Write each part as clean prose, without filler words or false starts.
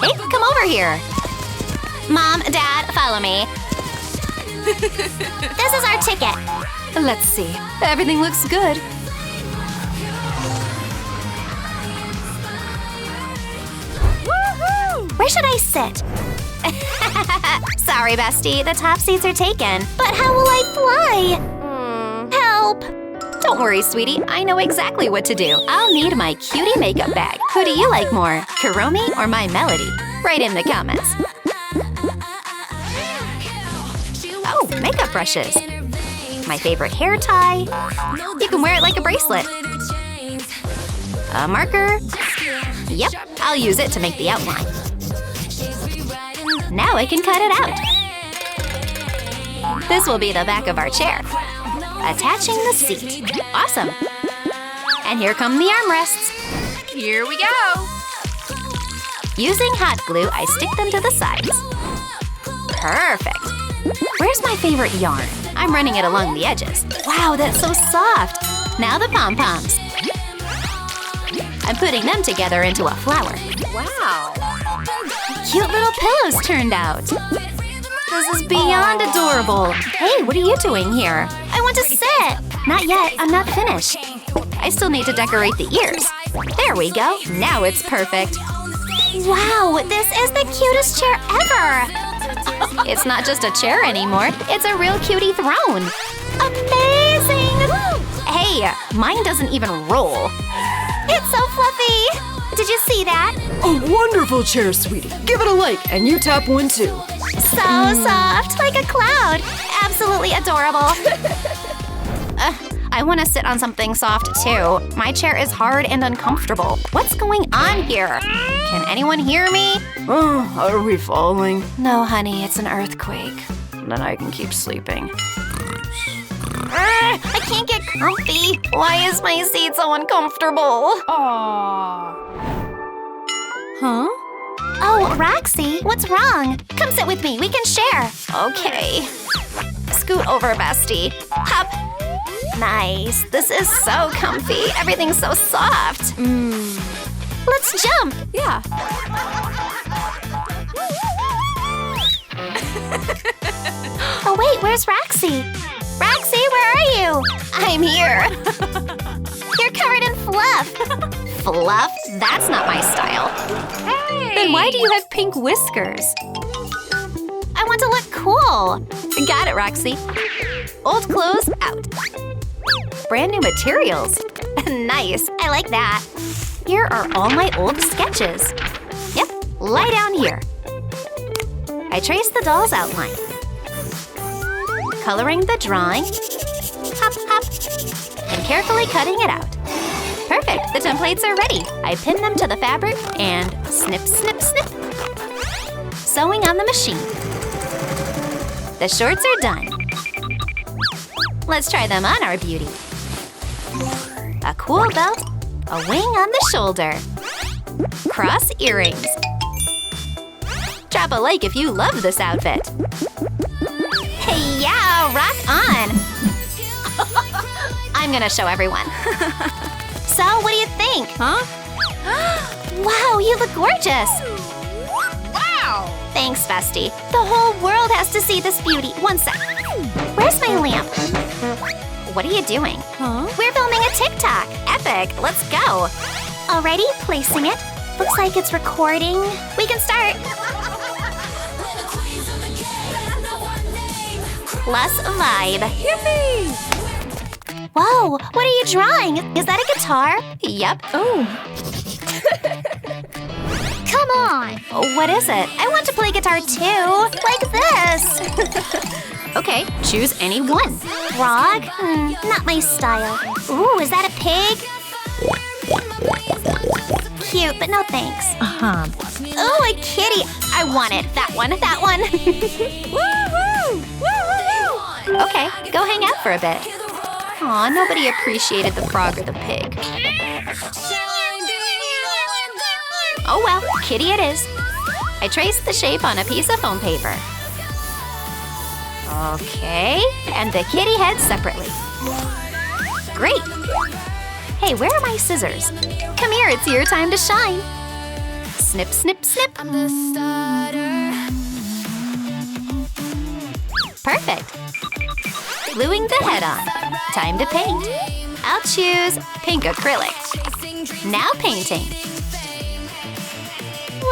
Hey, come over here. Mom, Dad, follow me. This is our ticket. Let's see. Everything looks good. Woohoo! Where should I sit? Sorry, bestie. The top seats are taken. But how will I fly? Help! Don't worry, sweetie. I know exactly what to do. I'll need my cutie makeup bag. Who do you like more, Kuromi or my Melody? Write in the comments. Oh, makeup brushes. My favorite hair tie. You can wear it like a bracelet. A marker. Yep, I'll use it to make the outline. Now I can cut it out. This will be the back of our chair. Attaching the seat. Awesome. And here come the armrests. Here we go. Using hot glue, I stick them to the sides. Perfect. Where's my favorite yarn? I'm running it along the edges. Wow, that's so soft. Now the pom-poms. I'm putting them together into a flower. Wow. Cute little pillows turned out. This is beyond adorable. Hey, what are you doing here? I want to sit. Not yet, I'm not finished. I still need to decorate the ears. There we go, now it's perfect. Wow, this is the cutest chair ever. It's not just a chair anymore, it's a real cutie throne. Amazing! Hey, mine doesn't even roll. It's so fluffy. Did you see that? A wonderful chair, sweetie. Give it a like, and you tap one too. So soft, like a cloud. Absolutely adorable. I want to sit on something soft too. My chair is hard and uncomfortable. What's going on here? Can anyone hear me? Oh, are we falling? No, honey, it's an earthquake. Then I can keep sleeping. I can't get comfy. Why is my seat so uncomfortable? Aww. Huh? Oh, Roxy, what's wrong? Come sit with me, we can share. Okay. Scoot over, bestie. Hop. Nice, this is so comfy. Everything's so soft. Let's jump. Yeah. Oh wait, where's Roxy? Roxy, where are you? I'm here. You're covered in fluff. Fluff? That's not my style. Hey. Then why do you have pink whiskers? I want to look cool. Got it, Roxy. Old clothes out. Brand new materials. Nice, I like that. Here are all my old sketches. Yep, lie down here. I trace the doll's outline. Coloring the drawing. Hop, hop. And carefully cutting it out. Perfect, the templates are ready. I pin them to the fabric and snip, snip, snip. Sewing on the machine. The shorts are done. Let's try them on our beauty. A cool belt, a wing on the shoulder. Cross earrings. Drop a like if you love this outfit. Hey, yeah, rock on! I'm gonna show everyone. So, what do you think? Huh? Wow, you look gorgeous! Wow! Thanks, bestie. The whole world has to see this beauty. One sec. Where's my lamp? What are you doing? Huh? We're filming a TikTok. Epic. Let's go. Already placing it. Looks like it's recording. We can start. Plus vibe. Yippee! Whoa, what are you drawing? Is that a guitar? Yep. Oh. Come on. What is it? I want to play guitar too. Like this. Okay, choose any one. Frog? Not my style. Ooh, is that a pig? Cute, but no thanks. Uh-huh. Ooh, a kitty. I want it. That one, that one. Woo-hoo! Woo-hoo-hoo! Okay, go hang out for a bit. Aw, nobody appreciated the frog or the pig. Oh well, kitty it is. I traced the shape on a piece of foam paper. Okay, and the kitty head separately. Great. Hey, where are my scissors? Come here, it's your time to shine. Snip, snip, snip. Perfect. Gluing the head on. Time to paint. I'll choose pink acrylic. Now painting.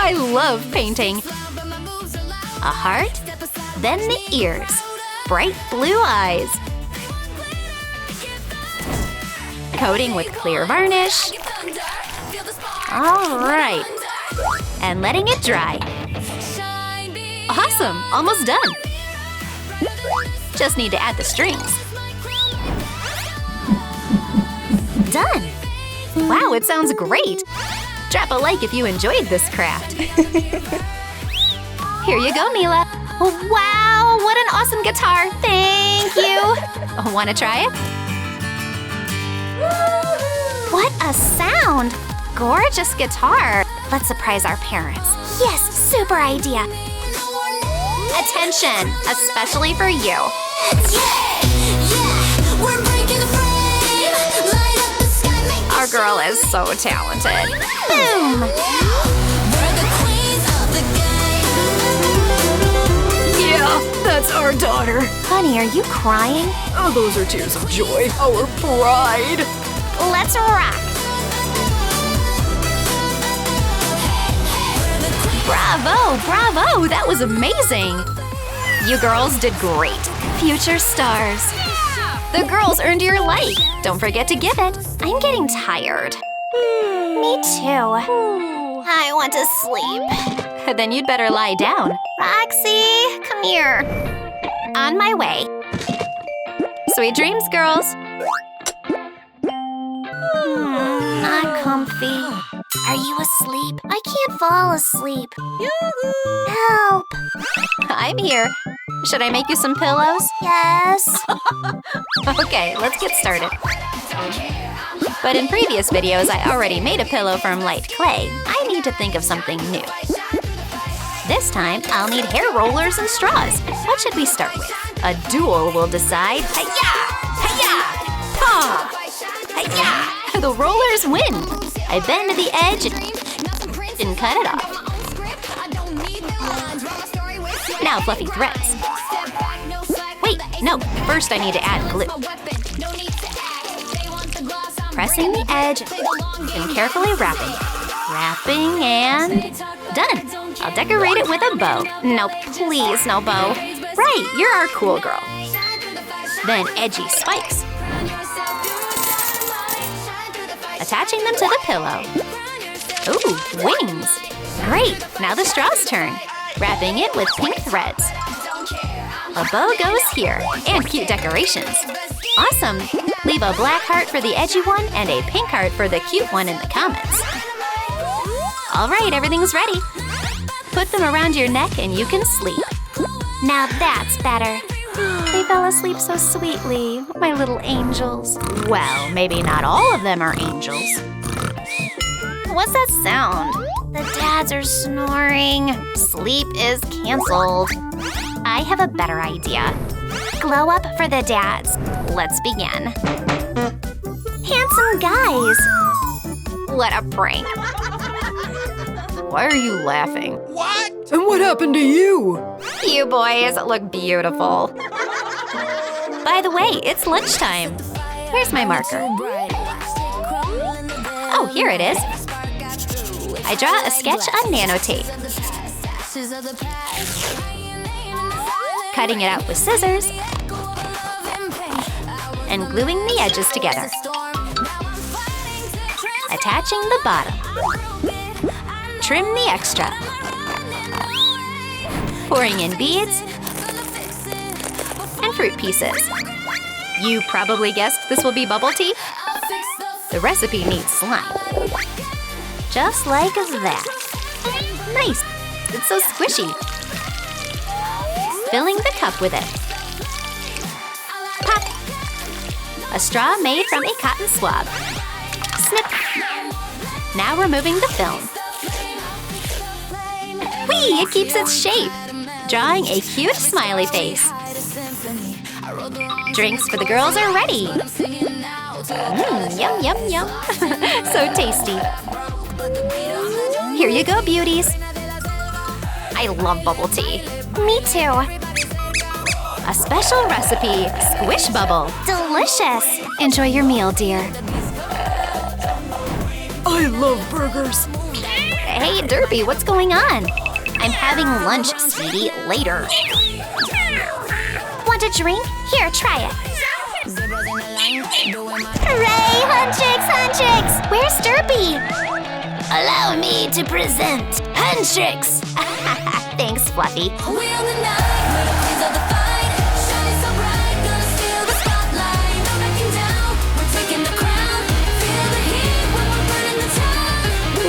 I love painting. A heart, then the ears. Bright blue eyes. Coating with clear varnish. All right. And letting it dry. Awesome, almost done. Just need to add the strings. Done. Wow, it sounds great. Drop a like if you enjoyed this craft. Here you go, Mila. Wow, what an awesome guitar. Thank you. Want to try it? What a sound. Gorgeous guitar. Let's surprise our parents. Yes, super idea. Attention, especially for you. Our girl is so talented. Boom! Yeah, that's our daughter. Honey, are you crying? Oh, those are tears of joy. Our pride. Let's rock! Bravo, bravo! That was amazing! You girls did great. Future stars. The girls earned your like. Don't forget to give it. I'm getting tired. Me too. I want to sleep. Then you'd better lie down. Roxy, come here. On my way. Sweet dreams, girls. Not comfy. Are you asleep? I can't fall asleep. Help! I'm here. Should I make you some pillows? Yes. Okay, let's get started. But in previous videos, I already made a pillow from light clay. I need to think of something new. This time, I'll need hair rollers and straws. What should we start with? A duel will decide. Hi-ya! Hi-ya! Ha! Hi-ya! The rollers win. I bend the edge and cut it off. Now fluffy threads. Wait, no. First I need to add glue. Pressing the edge and carefully wrapping. Wrapping and done. I'll decorate it with a bow. No, please, no bow. Right, you're our cool girl. Then edgy spikes. Attaching them to the pillow. Ooh, wings. Great, now the straw's turn. Wrapping it with pink threads. A bow goes here, and cute decorations. Awesome! Leave a black heart for the edgy one and a pink heart for the cute one in the comments. All right, everything's ready. Put them around your neck and you can sleep. Now that's better. They fell asleep so sweetly, my little angels. Well, maybe not all of them are angels. What's that sound? The dads are snoring. Sleep is canceled. I have a better idea. Glow up for the dads. Let's begin. Handsome guys. What a prank. Why are you laughing? What? And what happened to you? You boys look beautiful. By the way, it's lunchtime. Where's my marker? Oh, here it is. I draw a sketch on nanotape. Cutting it out with scissors. And gluing the edges together. Attaching the bottom. Trim the extra. Pouring in beads and fruit pieces. You probably guessed this will be bubble tea. The recipe needs slime. Just like that. Nice! It's so squishy. Filling the cup with it. Pop! A straw made from a cotton swab. Snip! Now removing the film. Whee! It keeps its shape. Drawing a cute smiley face. Drinks for the girls are ready. Yum, yum, yum. So tasty. Here you go, beauties. I love bubble tea. Me too. A special recipe, squish bubble. Delicious. Enjoy your meal, dear. I love burgers. Hey, Derpy, what's going on? I'm having lunch, sweetie, later. Want a drink? Here, try it. Hooray, Huntrix! Where's Derpy? Allow me to present Huntrix. Thanks, Fluffy.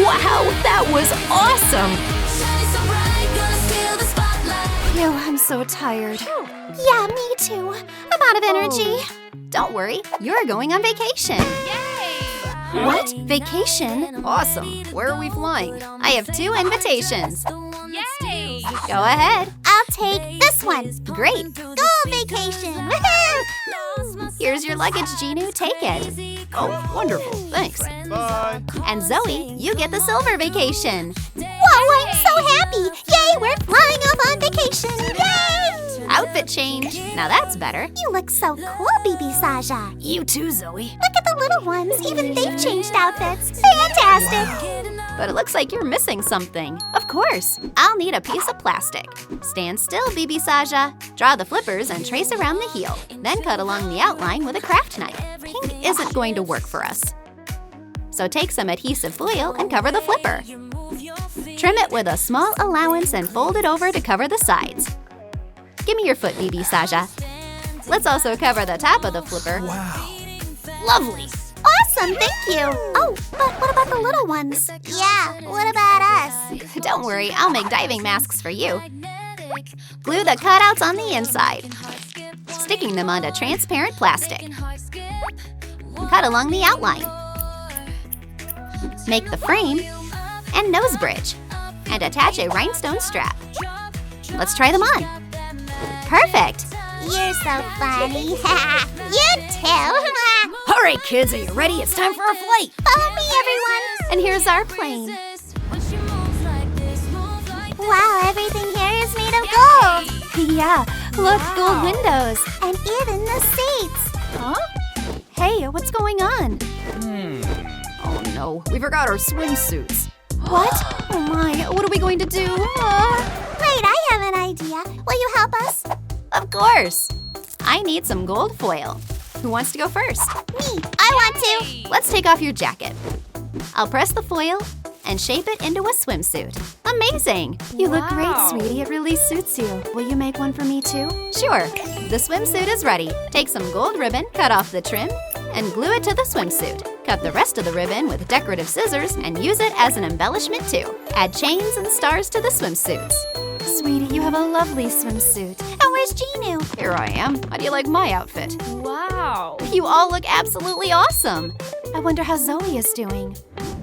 Wow, that was awesome! Phew, I'm so tired. Yeah, me too. I'm out of energy. Don't worry, you're going on vacation. Yay! What? Vacation? Awesome. Where are we flying? I have 2 invitations. Yay! Go ahead. I'll take this one. Great. Go vacation. Woohoo! Here's your luggage, Genu. Take it. Oh, wonderful. Thanks. Bye. And Zoe, you get the silver vacation. Whoa, I'm so happy. Yay, we're flying off on vacation. Yay! Outfit change. Now that's better. You look so cool, BB Saja. You too, Zoe. Look at the little ones. Even they've changed outfits. Fantastic. But it looks like you're missing something. Of course. I'll need a piece of plastic. Stand still, BB Saja. Draw the flippers and trace around the heel. Then cut along the outline with a craft knife. Pink isn't going to work for us. So take some adhesive foil and cover the flipper. Trim it with a small allowance and fold it over to cover the sides. Give me your foot, BB Saja. Let's also cover the top of the flipper. Wow. Lovely. Awesome, thank you. Oh, but what about the little ones? Yeah, what about us? Don't worry, I'll make diving masks for you. Glue the cutouts on the inside, sticking them onto transparent plastic. Cut along the outline. Make the frame and nose bridge, and attach a rhinestone strap. Let's try them on. Perfect. You're so funny. You too. All right, kids, are you ready? It's time for our flight. Follow me, everyone. And here's our plane. Wow, everything here is made of gold. Yeah, look, gold windows. And even the seats. Huh? Hey, what's going on? Oh no, we forgot our swimsuits. What? Oh my, what are we going to do? Wait, I have an idea. Will you help us? Of course. I need some gold foil. Who wants to go first? Me. I want to. Let's take off your jacket. I'll press the foil and shape it into a swimsuit. Amazing! You look great, Wow. sweetie. It really suits you. Will you make one for me too? Sure. The swimsuit is ready. Take some gold ribbon, cut off the trim, and glue it to the swimsuit. Cut the rest of the ribbon with decorative scissors and use it as an embellishment too. Add chains and stars to the swimsuits. Sweetie, you have a lovely swimsuit. And where's Genu? Here I am. How do you like my outfit? Wow! You all look absolutely awesome. I wonder how Zoe is doing.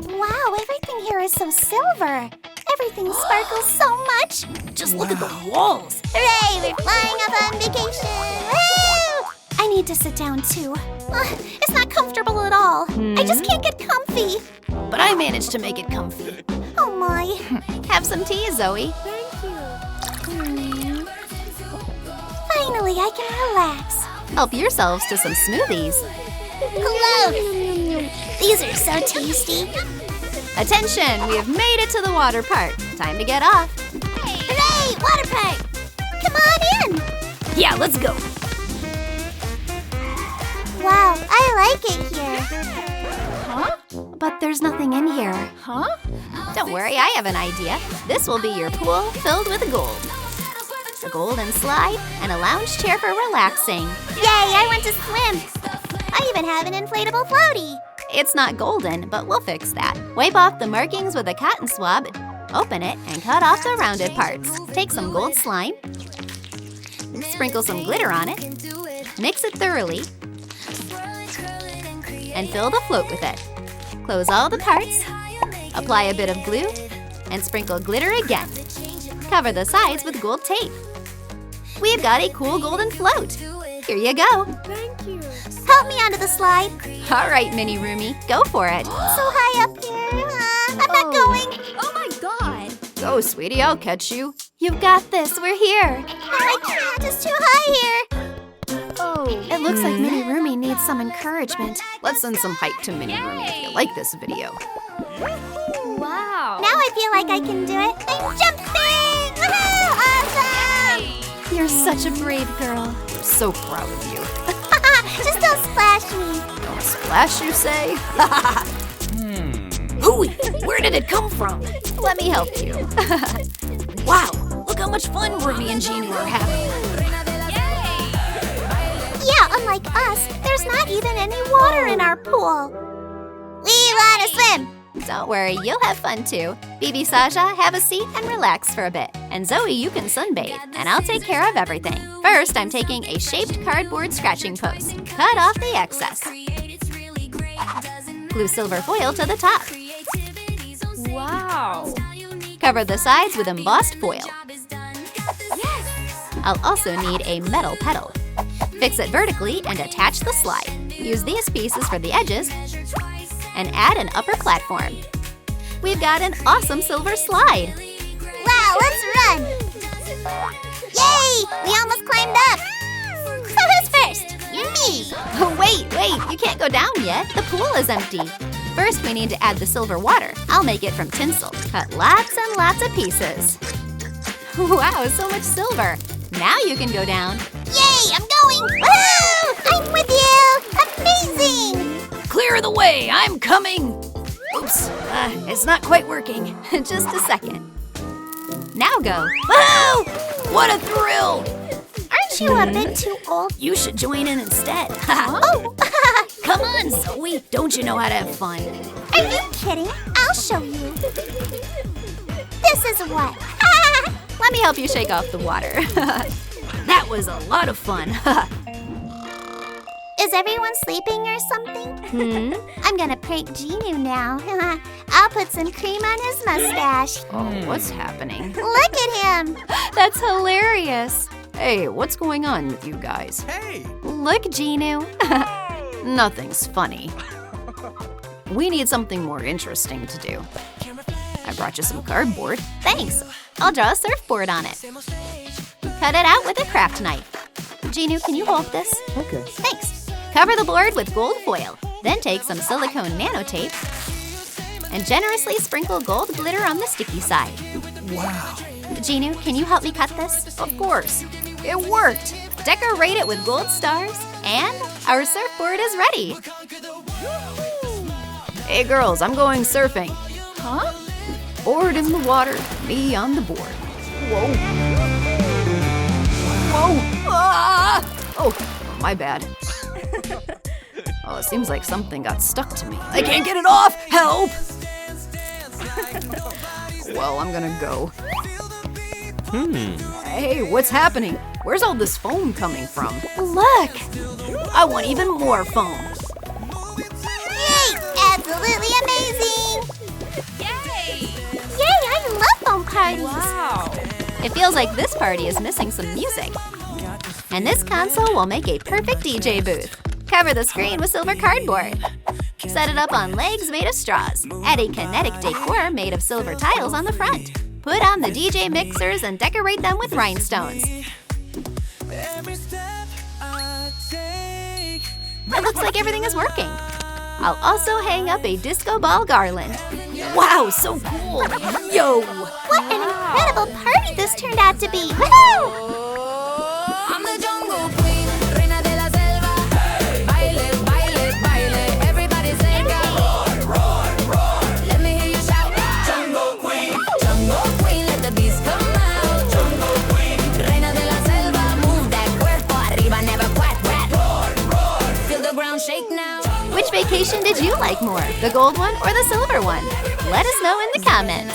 Wow, everything here is so silver. Everything sparkles so much. Just look at the walls. Hooray, we're flying up on vacation. Woo! I need to sit down too. It's not comfortable at all. I just can't get comfy. But I managed to make it comfy. Oh my. Have some tea, Zoe. Finally, I can relax. Help yourselves to some smoothies. Hello. These are so tasty. Attention, we have made it to the water park. Time to get off. Hooray, water park. Come on in. Yeah, let's go. Wow, I like it here. Huh? But there's nothing in here. Huh? Don't worry, I have an idea. This will be your pool filled with gold. A golden slide and a lounge chair for relaxing. Yay, I want to swim. I even have an inflatable floaty. It's not golden, but we'll fix that. Wipe off the markings with a cotton swab, open it, and cut off the rounded parts. Take some gold slime, sprinkle some glitter on it, mix it thoroughly, and fill the float with it. Close all the parts, apply a bit of glue, and sprinkle glitter again. Cover the sides with gold tape. We've got a cool golden float. Here you go. Thank you. Help me onto the slide. All right, Mini Roomie, go for it. So high up here. I'm not going. Oh my Go, sweetie, I'll catch you. You've got this. We're here. No, I can't. It's too high here. Oh, it looks like Mini Roomie needs some encouragement. Let's send some hype to Mini Roomie if you like this video. Wow. Now I feel like I can do it. I'm jumping! Woohoo! Awesome! You're such a brave girl. I'm so proud of you. Just don't splash me. Don't splash, you say? Hooey, where did it come from? Let me help you. Wow, look how much fun Roomie and Genie are having. Yeah, unlike us, there's not even any water in our pool. We wanna swim. Don't worry, you'll have fun too. BB Saja, have a seat and relax for a bit. And Zoe, you can sunbathe, and I'll take care of everything. First, I'm taking a shaped cardboard scratching post. Cut off the excess. Glue silver foil to the top. Wow. Cover the sides with embossed foil. I'll also need a metal pedal. Fix it vertically and attach the slide. Use these pieces for the edges and add an upper platform. We've got an awesome silver slide. Wow, let's run. Yay! We almost climbed up. So who's first? Me. Wait, you can't go down yet. The pool is empty. First, we need to add the silver water. I'll make it from tinsel. Cut lots and lots of pieces. Wow, so much silver. Now you can go down. Yay, I'm going. Woo! I'm with you. Amazing. Clear the way, I'm coming. Oops, it's not quite working. Just a second. Now go. Woohoo! What a thrill! Aren't you a bit too old? You should join in instead. Oh, Come on, Zoe. Don't you know how to have fun? are you kidding? I'll show you. This is what. Let me help you shake off the water. That was a lot of fun. Is everyone sleeping or something? Hmm? I'm gonna prank Genu now. I'll put some cream on his mustache. Oh, what's happening? Look at him. That's hilarious. Hey, what's going on with you guys? Hey! Look, Genu. Nothing's funny. We need something more interesting to do. I brought you some cardboard. Thanks. I'll draw a surfboard on it. Cut it out with a craft knife. Genu, can you hold this? Okay. Thanks. Cover the board with gold foil. Then take some silicone nanotape and generously sprinkle gold glitter on the sticky side. Wow. Genu, can you help me cut this? Of course. It worked. Decorate it with gold stars, and our surfboard is ready. Hey girls, I'm going surfing. Huh? Board in the water, me on the board. Whoa. Whoa. Ah! Oh, my bad. Oh, it seems like something got stuck to me. I can't get it off! Help! Well, I'm gonna go. Hey, what's happening? Where's all this foam coming from? Look! I want even more foam. Yay! Absolutely amazing. Yay. Yay! I love foam parties. Wow. It feels like this party is missing some music. And this console will make a perfect DJ booth. Cover the screen with silver cardboard. Set it up on legs made of straws. Add a kinetic decor made of silver tiles on the front. Put on the DJ mixers and decorate them with rhinestones. It looks like everything is working. I'll also hang up a disco ball garland. Wow, so cool. Yo! What an incredible party this turned out to be. Woohoo! I'm the jungle queen, reina de la selva. Baile, baile, baile. Everybody sing out. Roar, roar. Let me hear you shout. Jungle queen, let the beast come out. Jungle queen, reina de la selva. Move that cuerpo arriba, never quack, quack. Roar, roar. Feel the ground shake now. Which vacation did you like more, the gold one or the silver one? Let us know in the comments.